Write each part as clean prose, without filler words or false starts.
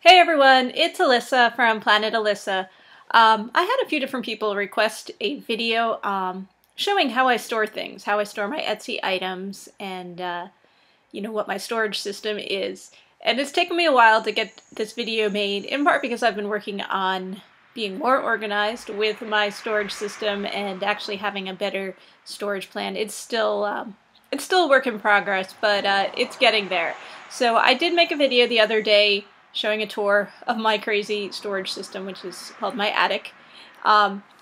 Hey everyone, it's Alissa from Planet Alissa. I had a few different people request a video showing how I store things, how I store my Etsy items, and what my storage system is. And it's taken me a while to get this video made, in part because I've been working on being more organized with my storage system and actually having a better storage plan. It's still a work in progress, but it's getting there. So I did make a video the other day showing a tour of my crazy storage system, which is called my attic.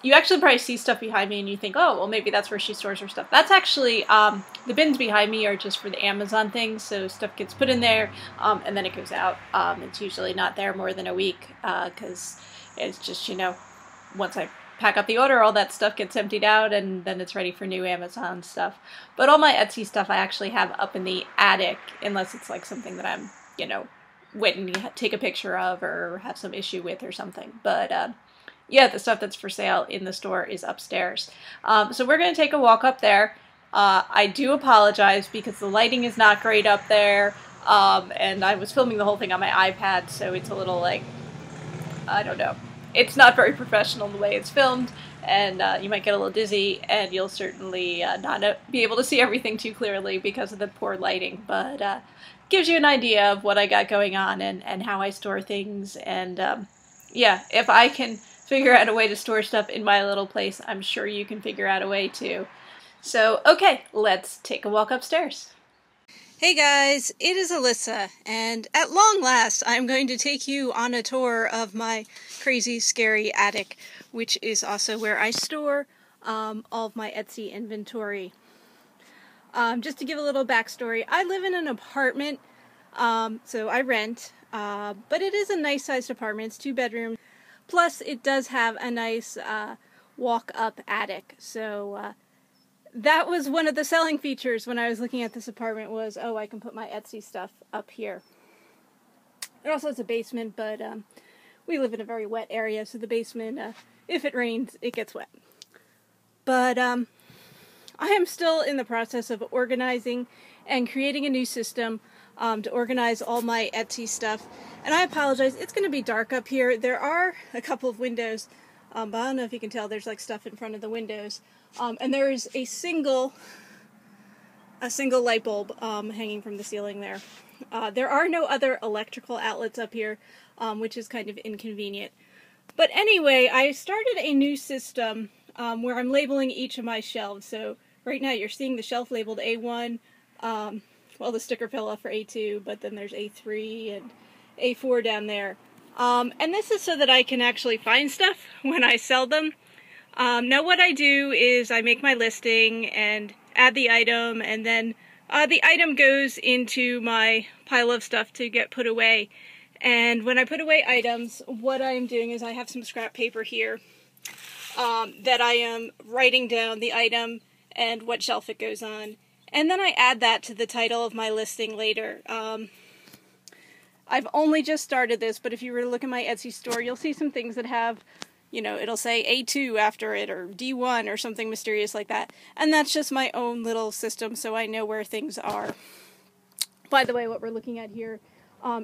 You actually probably see stuff behind me and you think, oh, well, maybe that's where she stores her stuff. That's actually, the bins behind me are just for the Amazon things, so stuff gets put in there, and then it goes out. It's usually not there more than a week, because it's just, once I pack up the order, all that stuff gets emptied out, and then it's ready for new Amazon stuff. But all my Etsy stuff I actually have up in the attic, unless it's like something that I'm, waiting to take a picture of or have some issue with or something. But yeah, the stuff that's for sale in the store is upstairs. So we're going to take a walk up there. I do apologize because the lighting is not great up there, and I was filming the whole thing on my iPad, so it's a little like, I don't know. It's not very professional the way it's filmed, and you might get a little dizzy, and you'll certainly not be able to see everything too clearly because of the poor lighting, but gives you an idea of what I got going on and how I store things, and yeah, if I can figure out a way to store stuff in my little place, I'm sure you can figure out a way too. So, okay, let's take a walk upstairs. Hey guys, it is Alissa, and at long last I'm going to take you on a tour of my crazy, scary attic, which is also where I store all of my Etsy inventory. Just to give a little backstory, I live in an apartment, so I rent, but it is a nice-sized apartment. It's 2 bedrooms, plus it does have a nice walk-up attic, so that was one of the selling features when I was looking at this apartment was, oh, I can put my Etsy stuff up here. It also has a basement, but we live in a very wet area, so the basement, if it rains, it gets wet. But I am still in the process of organizing and creating a new system to organize all my Etsy stuff. And I apologize, it's going to be dark up here. There are a couple of windows, but I don't know if you can tell, there's like stuff in front of the windows. And there is a single light bulb hanging from the ceiling there. There are no other electrical outlets up here, which is kind of inconvenient. But anyway, I started a new system where I'm labeling each of my shelves. So right now you're seeing the shelf labeled A1, well, the sticker fell off for A2, but then there's A3 and A4 down there. And this is so that I can actually find stuff when I sell them. Now what I do is I make my listing and add the item, and then the item goes into my pile of stuff to get put away. And when I put away items, what I'm doing is I have some scrap paper here that I am writing down the item and what shelf it goes on. And then I add that to the title of my listing later. I've only just started this, but if you were to look at my Etsy store, you'll see some things that have, it'll say A2 after it, or D1, or something mysterious like that. And that's just my own little system, so I know where things are. By the way, what we're looking at here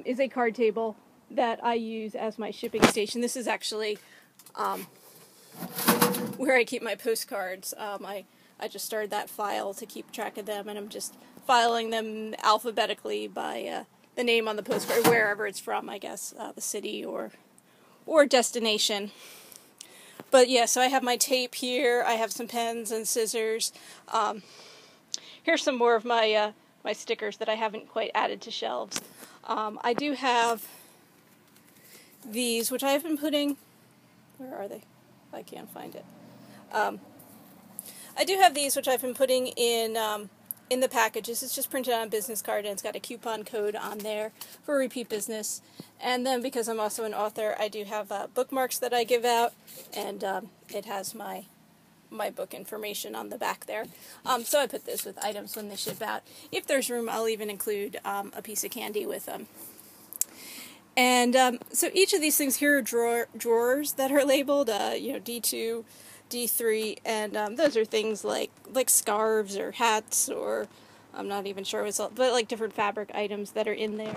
is a card table that I use as my shipping station. This is actually where I keep my postcards. I just started that file to keep track of them, and I'm just filing them alphabetically by the name on the postcard, wherever it's from, I guess, the city or destination. But yeah, so I have my tape here, I have some pens and scissors. Here's some more of my my stickers that I haven't quite added to shelves. I do have these, which I have been putting, where are they? I can't find it. I do have these, which I've been putting in the packages. It's just printed on a business card, and it's got a coupon code on there for repeat business. And then, because I'm also an author, I do have bookmarks that I give out, and it has my book information on the back there. So I put this with items when they ship out. If there's room, I'll even include a piece of candy with them. And so each of these things here are drawers that are labeled, D2, D3, and those are things like scarves or hats, or I'm not even sure what's all, but like different fabric items that are in there.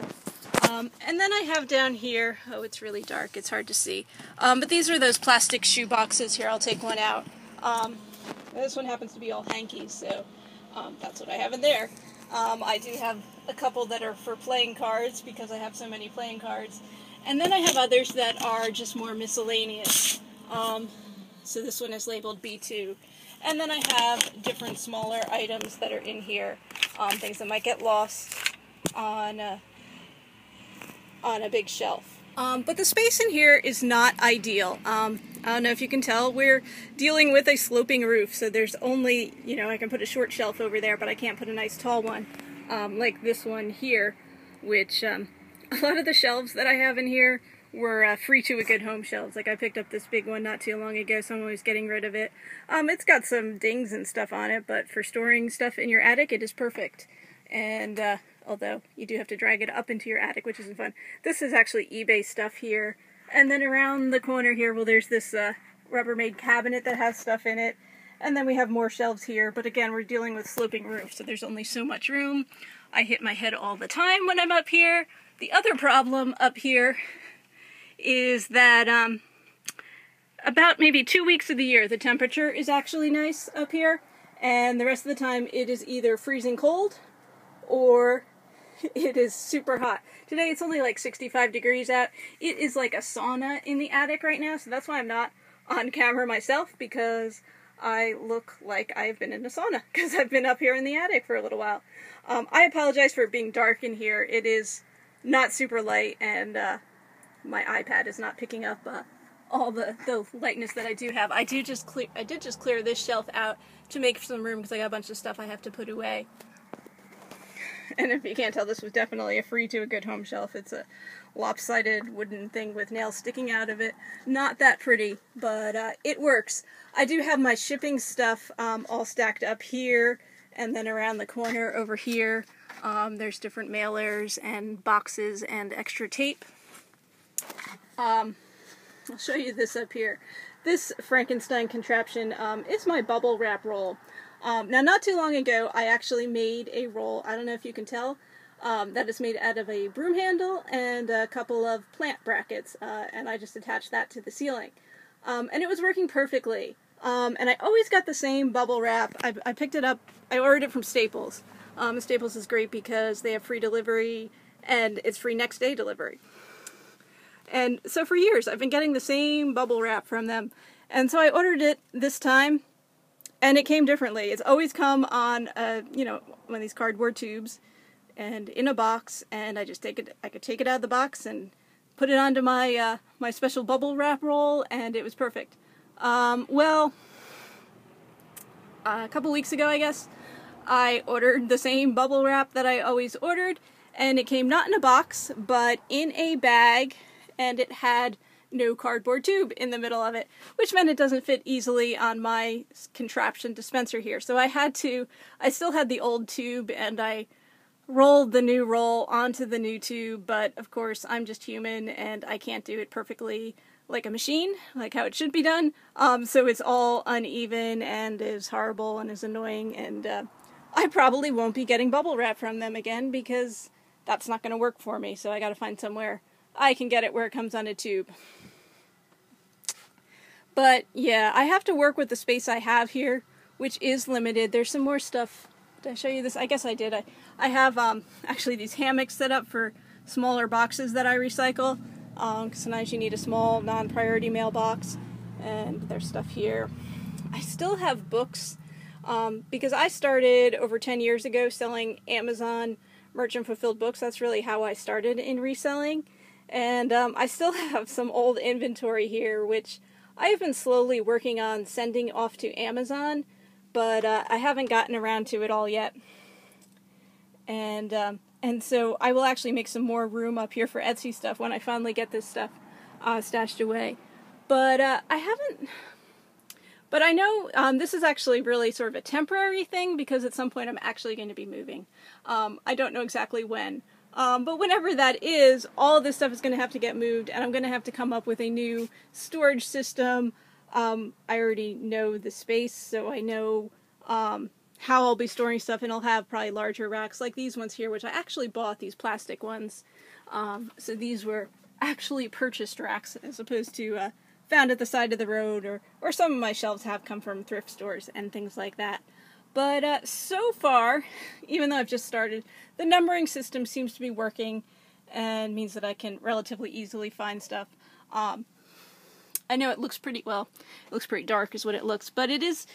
And then I have down here, oh, it's really dark, it's hard to see, but these are those plastic shoe boxes. Here, I'll take one out. This one happens to be all hanky, so that's what I have in there. I do have a couple that are for playing cards because I have so many playing cards. And then I have others that are just more miscellaneous. So this one is labeled B2. And then I have different smaller items that are in here, things that might get lost on a big shelf. But the space in here is not ideal. I don't know if you can tell, we're dealing with a sloping roof, so there's only, you know, I can put a short shelf over there, but I can't put a nice tall one, like this one here, which a lot of the shelves that I have in here were free to a good home shelves. Like I picked up this big one not too long ago, someone was getting rid of it. It's got some dings and stuff on it, but for storing stuff in your attic, it is perfect. And although you do have to drag it up into your attic, which isn't fun. This is actually eBay stuff here. And then around the corner here, well, there's this Rubbermaid cabinet that has stuff in it. And then we have more shelves here, but again, we're dealing with sloping roofs, so there's only so much room. I hit my head all the time when I'm up here. The other problem up here is that about maybe 2 weeks of the year, the temperature is actually nice up here, and the rest of the time it is either freezing cold or it is super hot. Today it's only like 65 degrees out. It is like a sauna in the attic right now, so that's why I'm not on camera myself, because I look like I've been in a sauna, because I've been up here in the attic for a little while. I apologize for it being dark in here. It is not super light, and my iPad is not picking up all the lightness that I do have. I did just clear this shelf out to make some room because I got a bunch of stuff I have to put away. And if you can't tell, this was definitely a free to a good home shelf. It's a lopsided wooden thing with nails sticking out of it. Not that pretty, but it works. I do have my shipping stuff all stacked up here, and then around the corner over here, there's different mailers and boxes and extra tape. I'll show you this up here. This Frankenstein contraption is my bubble wrap roll. Now, not too long ago, I actually made a roll, I don't know if you can tell, that is made out of a broom handle and a couple of plant brackets, and I just attached that to the ceiling. And it was working perfectly. And I always got the same bubble wrap. I picked it up, I ordered it from Staples. Staples is great because they have free delivery, and it's free next day delivery. And so for years, I've been getting the same bubble wrap from them. And so I ordered it this time, and it came differently. It's always come on, you know, one of these cardboard tubes, and in a box, and I just take it, I could take it out of the box and put it onto my, my special bubble wrap roll, and it was perfect. Well, a couple weeks ago, I guess, I ordered the same bubble wrap that I always ordered, and it came not in a box, but in a bag, and it had no cardboard tube in the middle of it, which meant it doesn't fit easily on my contraption dispenser here. So I still had the old tube, and I rolled the new roll onto the new tube, but of course I'm just human and I can't do it perfectly like a machine, like how it should be done. So it's all uneven and is horrible and is annoying, and I probably won't be getting bubble wrap from them again because that's not going to work for me. So I got to find somewhere I can get it where it comes on a tube. But yeah, I have to work with the space I have here, which is limited. There's some more stuff. Did I show you this? I guess I did. I have actually these hammocks set up for smaller boxes that I recycle. Sometimes you need a small non-priority mailbox, and there's stuff here. I still have books because I started over 10 years ago selling Amazon merchant fulfilled books. That's really how I started in reselling. And I still have some old inventory here, which I have been slowly working on sending off to Amazon, but I haven't gotten around to it all yet. And so I will actually make some more room up here for Etsy stuff when I finally get this stuff stashed away. But I haven't... But I know this is actually really sort of a temporary thing, because at some point I'm actually going to be moving. I don't know exactly when. But whenever that is, all of this stuff is going to have to get moved, and I'm going to have to come up with a new storage system. I already know the space, so I know how I'll be storing stuff, and I'll have probably larger racks like these ones here, which I actually bought, these plastic ones. So these were actually purchased racks as opposed to found at the side of the road, or some of my shelves have come from thrift stores and things like that. But so far, even though I've just started, the numbering system seems to be working and means that I can relatively easily find stuff. I know it looks pretty, well, it looks pretty dark is what it looks, but it does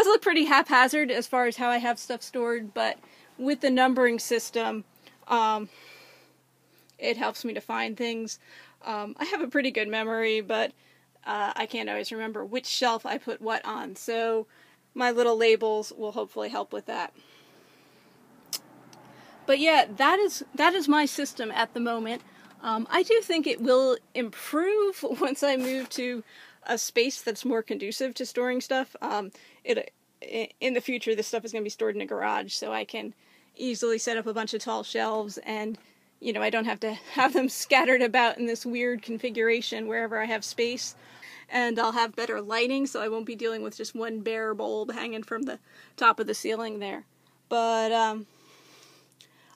look pretty haphazard as far as how I have stuff stored, but with the numbering system, it helps me to find things. I have a pretty good memory, but I can't always remember which shelf I put what on, so my little labels will hopefully help with that. But yeah, that is my system at the moment. I do think it will improve once I move to a space that's more conducive to storing stuff. In the future, this stuff is going to be stored in a garage, so I can easily set up a bunch of tall shelves, and I don't have to have them scattered about in this weird configuration wherever I have space. And I'll have better lighting, so I won't be dealing with just one bare bulb hanging from the top of the ceiling there. But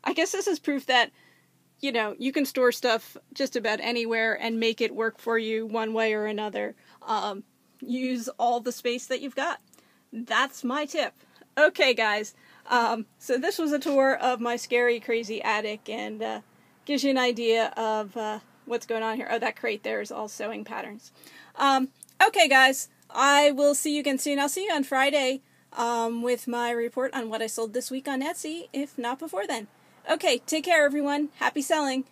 I guess this is proof that you can store stuff just about anywhere and make it work for you one way or another. Use all the space that you've got. That's my tip. Okay, guys. So this was a tour of my scary, crazy attic, and gives you an idea of what's going on here. Oh, that crate there is all sewing patterns. Okay, guys. I will see you again soon. I'll see you on Friday with my report on what I sold this week on Etsy, if not before then. Okay, take care, everyone. Happy selling.